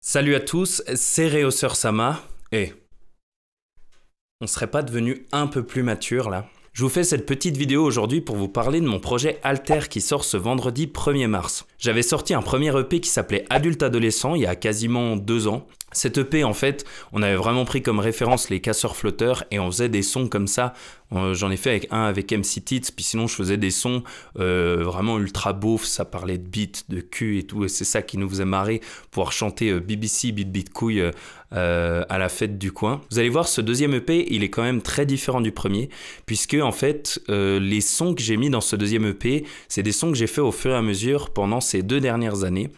Salut à tous, c'est Rehausseur Sama. On serait pas devenu un peu plus mature là? Je vous fais cette petite vidéo aujourd'hui pour vous parler de mon projet Alter qui sort ce vendredi 1er mars. J'avais sorti un premier EP qui s'appelait Adulte Adolescent il y a quasiment 2 ans. Cet EP en fait, on avait vraiment pris comme référence les Casseurs Flotteurs et on faisait des sons comme ça. J'en ai fait avec MC Tits, puis sinon je faisais des sons vraiment ultra beaufs, ça parlait de beat, de cul et tout, et c'est ça qui nous faisait marrer, pouvoir chanter BBC, beat couille à la fête du coin. Vous allez voir, ce deuxième EP, il est quand même très différent du premier, puisque en fait, les sons que j'ai mis dans ce deuxième EP, c'est des sons que j'ai fait au fur et à mesure pendant ces 2 dernières années.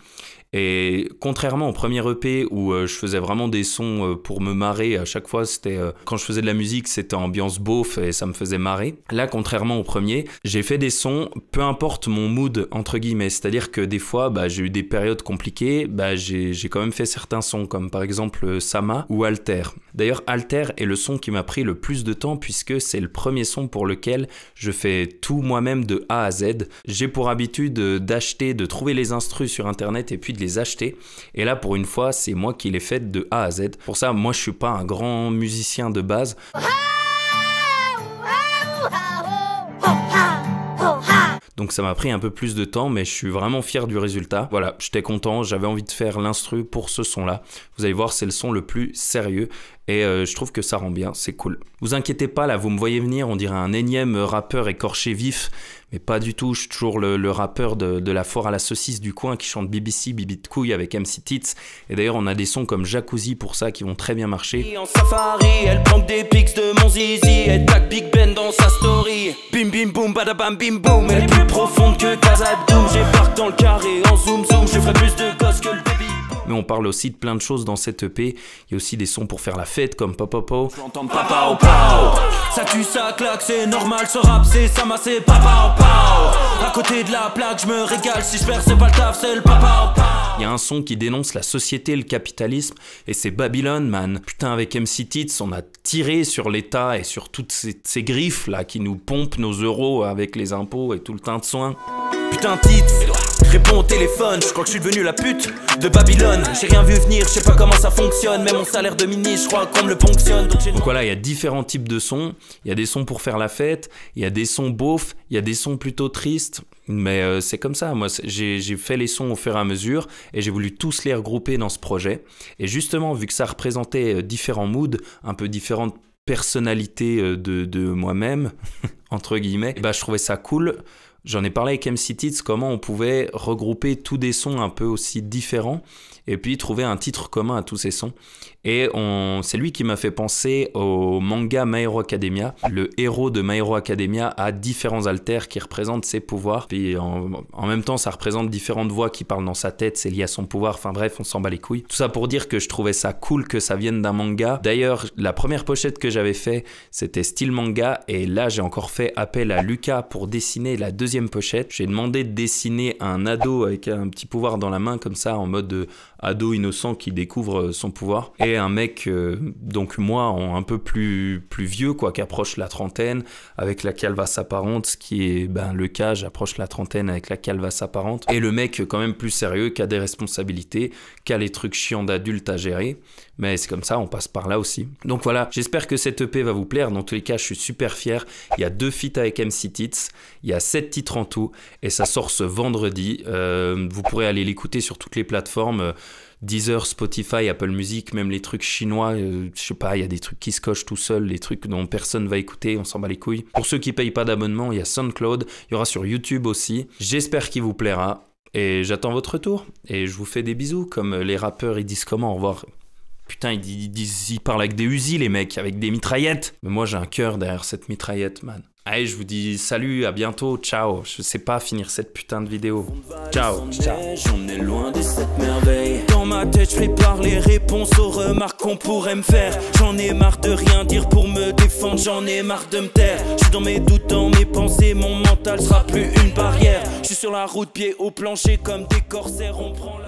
Et contrairement au premier EP où je faisais vraiment des sons pour me marrer, à chaque fois c'était quand je faisais de la musique c'était ambiance beauf et ça me faisait marrer. Là, contrairement au premier, j'ai fait des sons peu importe mon mood entre guillemets, c'est-à-dire que des fois j'ai eu des périodes compliquées, j'ai quand même fait certains sons comme par exemple Sama ou Alter. D'ailleurs Alter est le son qui m'a pris le plus de temps puisque c'est le premier son pour lequel je fais tout moi-même de A à Z. J'ai pour habitude d'acheter, de trouver les instrus sur internet et puis de les acheter, et là pour une fois c'est moi qui les fais de A à Z. Pour ça moi je suis pas un grand musicien de base, donc ça m'a pris un peu plus de temps, mais je suis vraiment fier du résultat. Voilà, j'étais content, j'avais envie de faire l'instru pour ce son là. Vous allez voir, c'est le son le plus sérieux et je trouve que ça rend bien, c'est cool. Vous inquiétez pas, là vous me voyez venir, on dirait un énième rappeur écorché vif, mais pas du tout, je suis toujours le rappeur de la foire à la saucisse du coin qui chante BBC, Bibi de couille avec MC Tits. Et d'ailleurs on a des sons comme Jacuzzi pour ça qui vont très bien marcher. En safari, elle prend des pics de mon zizi, elle tag Big Ben dans sa story. Bim bim boum, badabam bim boum, elle est plus profonde que Casadoum. J'embarque dans le carré en zoom zoom, je ferai plus de gosses que le baby. Mais on parle aussi de plein de choses dans cette EP. Il y a aussi des sons pour faire la fête comme Popopo. J'entends papa au pao. Ça tue, ça claque, c'est normal, ce rap c'est Sama, c'est papa au pao. À côté de la plaque, je me régale, si je perds c'est pas le taf, c'est le papa au pao. Il y a un son qui dénonce la société et le capitalisme, et c'est Babylone, man. Putain, avec MC Tits, on a tiré sur l'État et sur toutes ces griffes là qui nous pompent nos euros avec les impôts et tout le teint de soin. Putain Tits, réponds au téléphone, je crois que je suis devenu la pute de Babylone. J'ai rien vu venir, je sais pas comment ça fonctionne, mais mon salaire de ministre, je crois qu'on me le ponctionne. Donc voilà, il y a différents types de sons. Il y a des sons pour faire la fête, il y a des sons beaufs, il y a des sons plutôt tristes. Mais c'est comme ça, moi j'ai fait les sons au fur et à mesure et j'ai voulu tous les regrouper dans ce projet. Et justement, vu que ça représentait différents moods, un peu différentes personnalités de moi-même, entre guillemets, je trouvais ça cool. J'en ai parlé avec MC Tits, comment on pouvait regrouper tous des sons un peu aussi différents et puis trouver un titre commun à tous ces sons. Et c'est lui qui m'a fait penser au manga My Hero Academia. Le héros de My Hero Academia a différents alters qui représentent ses pouvoirs. Puis en même temps, ça représente différentes voix qui parlent dans sa tête, c'est lié à son pouvoir. Enfin bref, on s'en bat les couilles. Tout ça pour dire que je trouvais ça cool que ça vienne d'un manga. D'ailleurs, la première pochette que j'avais fait, c'était style manga. Et là, j'ai encore fait appel à Lucas pour dessiner la deuxième pochette. J'ai demandé de dessiner un ado avec un petit pouvoir dans la main comme ça, en mode ado innocent qui découvre son pouvoir. Et un mec, donc moi, un peu plus vieux, quoi, qui approche la trentaine, avec la calvasse apparente, ce qui est le cas, j'approche la trentaine avec la calvasse apparente. Et le mec quand même plus sérieux, qui a des responsabilités, qui a les trucs chiants d'adultes à gérer. Mais c'est comme ça, on passe par là aussi. Donc voilà, j'espère que cette EP va vous plaire. Dans tous les cas, je suis super fier. Il y a 2 feats avec MC Tits, il y a 7 titres en tout, et ça sort ce vendredi. Vous pourrez aller l'écouter sur toutes les plateformes. Deezer, Spotify, Apple Music, même les trucs chinois, je sais pas, il y a des trucs qui se cochent tout seuls, les trucs dont personne va écouter, on s'en bat les couilles. Pour ceux qui payent pas d'abonnement, il y a SoundCloud, il y aura sur YouTube aussi. J'espère qu'il vous plaira et j'attends votre retour. Et je vous fais des bisous, comme les rappeurs ils disent comment, au revoir. Putain, ils parlent avec des Uzi les mecs, avec des mitraillettes. Mais moi j'ai un cœur derrière cette mitraillette, man. Allez, je vous dis salut, à bientôt, ciao. Je sais pas finir cette putain de vidéo. Ciao, ciao. J'en ai loin des 7 merveilles. Dans ma tête, je prépare les réponses aux remarques qu'on pourrait me faire. J'en ai marre de rien dire pour me défendre, j'en ai marre de me taire. Je suis dans mes doutes, dans mes pensées, mon mental sera plus une barrière. Je suis sur la route, pied au plancher comme des corsaires, on prend